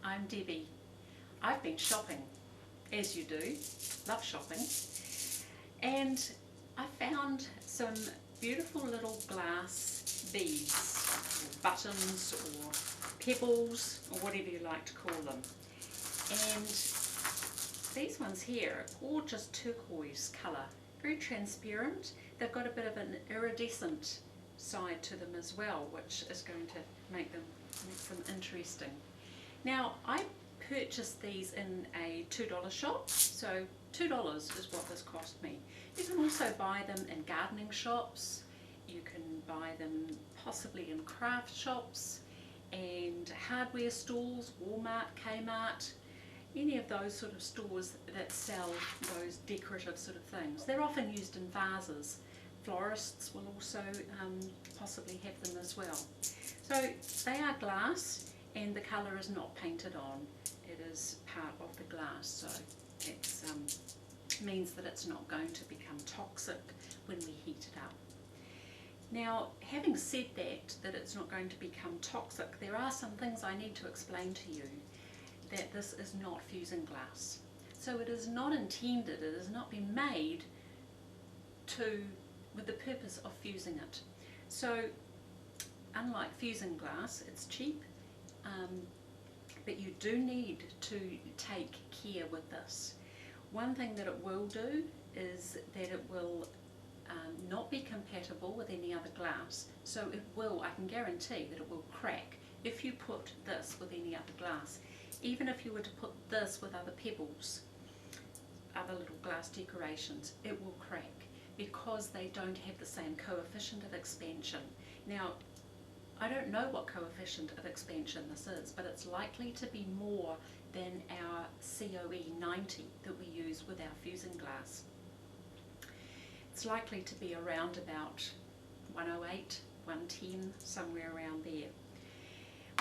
I'm Debbie. I've been shopping, as you do, love shopping, and I found some beautiful little glass beads, or buttons, or pebbles, or whatever you like to call them. And these ones here are gorgeous turquoise colour, very transparent. They've got a bit of an iridescent side to them as well, which is going to make them interesting. Now, I purchased these in a $2 shop, so $2 is what this cost me. You can also buy them in gardening shops, you can buy them possibly in craft shops and hardware stores, Walmart, Kmart, any of those sort of stores that sell those decorative sort of things. They're often used in vases. Florists will also possibly have them as well. So they are glass and the colour is not painted on. It is part of the glass, so it means that it's not going to become toxic when we heat it up. Now, having said that it's not going to become toxic, there are some things I need to explain to you, that this is not fusing glass. So it is not intended, it has not been made with the purpose of fusing it. So unlike fusing glass, it's cheap, but you do need to take care with this. One thing that it will do is that it will not be compatible with any other glass. So it will, I can guarantee that it will crack if you put this with any other glass. Even if you were to put this with other pebbles, other little glass decorations, it will crack because they don't have the same coefficient of expansion. Now, I don't know what coefficient of expansion this is, but it's likely to be more than our COE 90 that we use with our fusing glass. It's likely to be around about 108, 110, somewhere around there,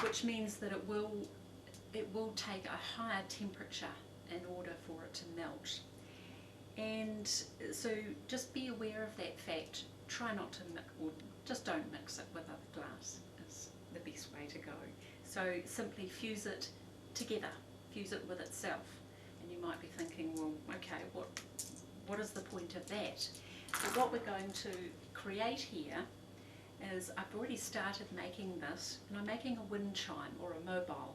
which means that it will take a higher temperature in order for it to melt. And so just be aware of that fact. Try not to mix, or just don't mix it with other glass, is the best way to go. So simply fuse it together, fuse it with itself. And you might be thinking, well, okay, what is the point of that? So what we're going to create here is, I've already started making this, and I'm making a wind chime or a mobile.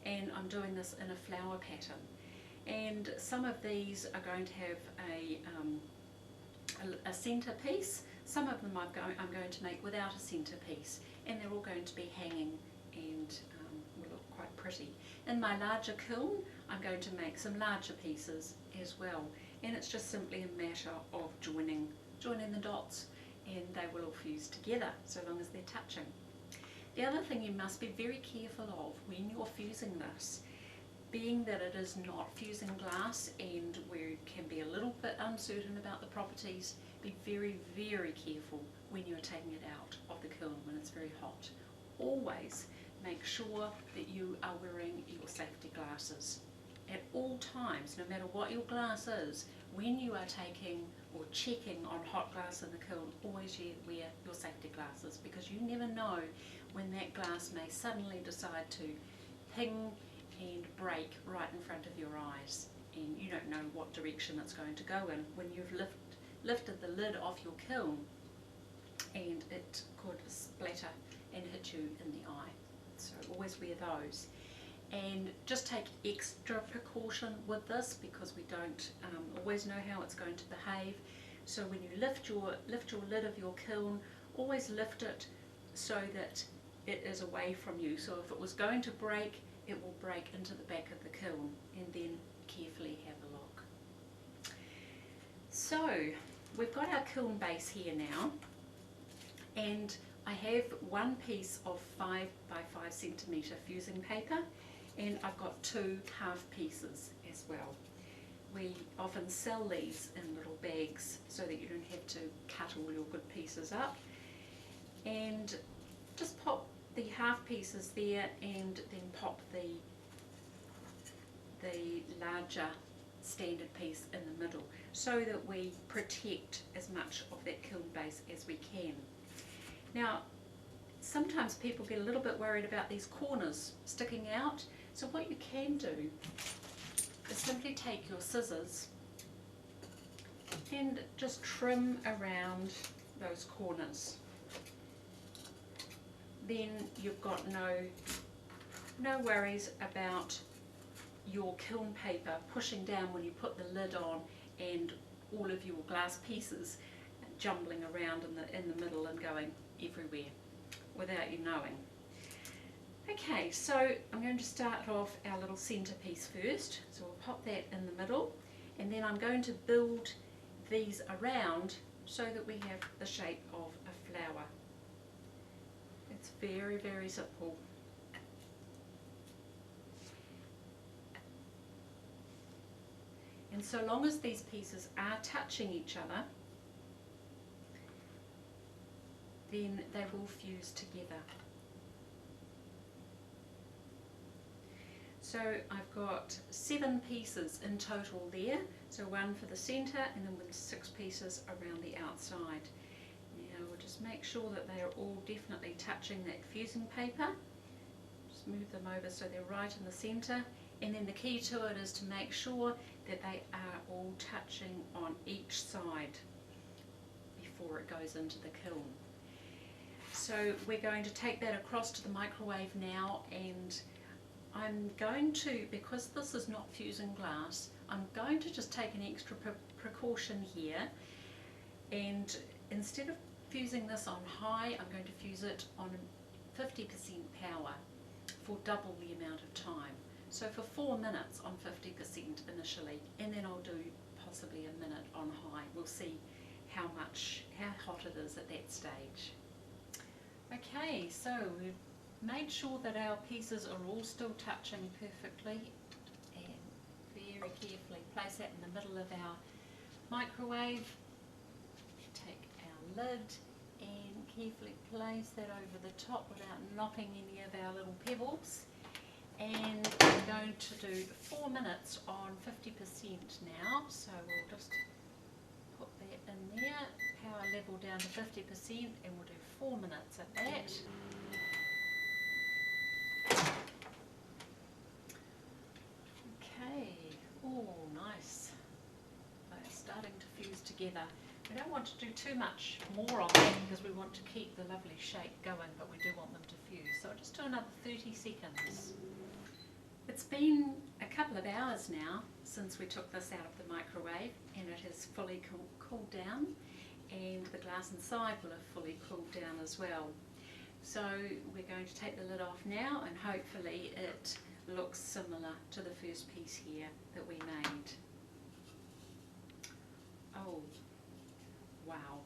And I'm doing this in a flower pattern. And some of these are going to have a centerpiece. Some of them I'm going to make without a centerpiece, and they're all going to be hanging and will look quite pretty. In my larger kiln, I'm going to make some larger pieces as well, and it's just simply a matter of joining the dots, and they will all fuse together so long as they're touching. The other thing you must be very careful of when you're fusing this, being that it is not fusing glass and we can be a little bit uncertain about the properties, be very, very careful when you're taking it out of the kiln when it's very hot. Always make sure that you are wearing your safety glasses at all times, no matter what your glass is. When you are taking or checking on hot glass in the kiln, always wear your safety glasses, because you never know when that glass may suddenly decide to ping and break right in front of your eyes, and you don't know what direction it's going to go in when you've lifted the lid off your kiln, and it could splatter and hit you in the eye. So always wear those, and just take extra precaution with this, because we don't always know how it's going to behave. So when you lift your lid of your kiln, always lift it so that it is away from you. So if it was going to break, it will break into the back of the kiln, and then carefully have a look. So we've got our kiln base here now, and I have one piece of 5 by 5 centimetre fusing paper, and I've got 2 half pieces as well. We often sell these in little bags so that you don't have to cut all your good pieces up, and just pop the half pieces there, and then pop the larger standard piece in the middle, so that we protect as much of that kiln base as we can. Now, sometimes people get a little bit worried about these corners sticking out. So what you can do is simply take your scissors and just trim around those corners. Then you've got no worries about your kiln paper pushing down when you put the lid on and all of your glass pieces jumbling around in the middle and going everywhere without you knowing. Okay, so I'm going to start off our little centerpiece first. So we'll pop that in the middle, and then I'm going to build these around so that we have the shape of a flower. It's very, very simple. And so long as these pieces are touching each other, then they will fuse together. So I've got 7 pieces in total there, so 1 for the centre and then with 6 pieces around the outside. Now we'll just make sure that they are all definitely touching that fusing paper. Just move them over so they're right in the centre, and then the key to it is to make sure that they are all touching on each side before it goes into the kiln. So we're going to take that across to the microwave now, and I'm going to, because this is not fusing glass, I'm going to just take an extra precaution here, and instead of fusing this on high, I'm going to fuse it on 50% power for double the amount of time. So for 4 minutes on 50% initially, and then I'll do possibly a minute on high. We'll see how hot it is at that stage. Okay, so we've made sure that our pieces are all still touching perfectly, and very carefully place that in the middle of our microwave. Take our lid and carefully place that over the top without knocking any of our little pebbles. And we're going to do 4 minutes on 50% now, so we'll just put that in there, power level down to 50%, and we'll do 4 minutes at that. Okay, oh nice, they're starting to fuse together. We don't want to do too much more on that because we want to keep the lovely shape going, but we do want them to fuse. So I'll just do another 30 seconds. It's been a couple of hours now since we took this out of the microwave, and it has fully cooled down, and the glass inside will have fully cooled down as well. So we're going to take the lid off now, and hopefully it looks similar to the first piece here that we made. Oh, wow.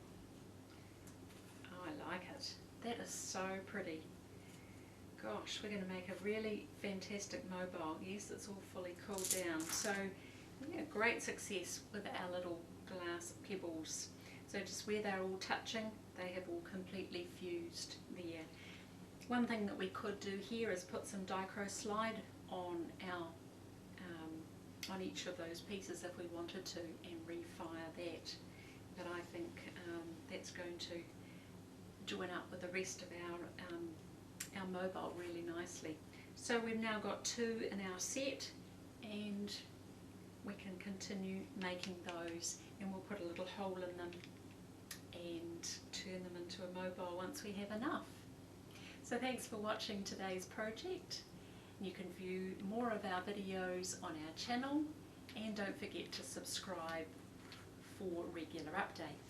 Oh, I like it. That is so pretty. Gosh, we're going to make a really fantastic mobile. Yes, it's all fully cooled down. So, yeah, great success with our little glass pebbles. So just where they're all touching, they have all completely fused there. One thing that we could do here is put some Dichro slide on our on each of those pieces if we wanted to, and refire that. But I think that's going to join up with the rest of our mobile really nicely. So we've now got 2 in our set, and we can continue making those, and we'll put a little hole in them and turn them into a mobile once we have enough. So thanks for watching today's project. You can view more of our videos on our channel, and don't forget to subscribe for regular updates.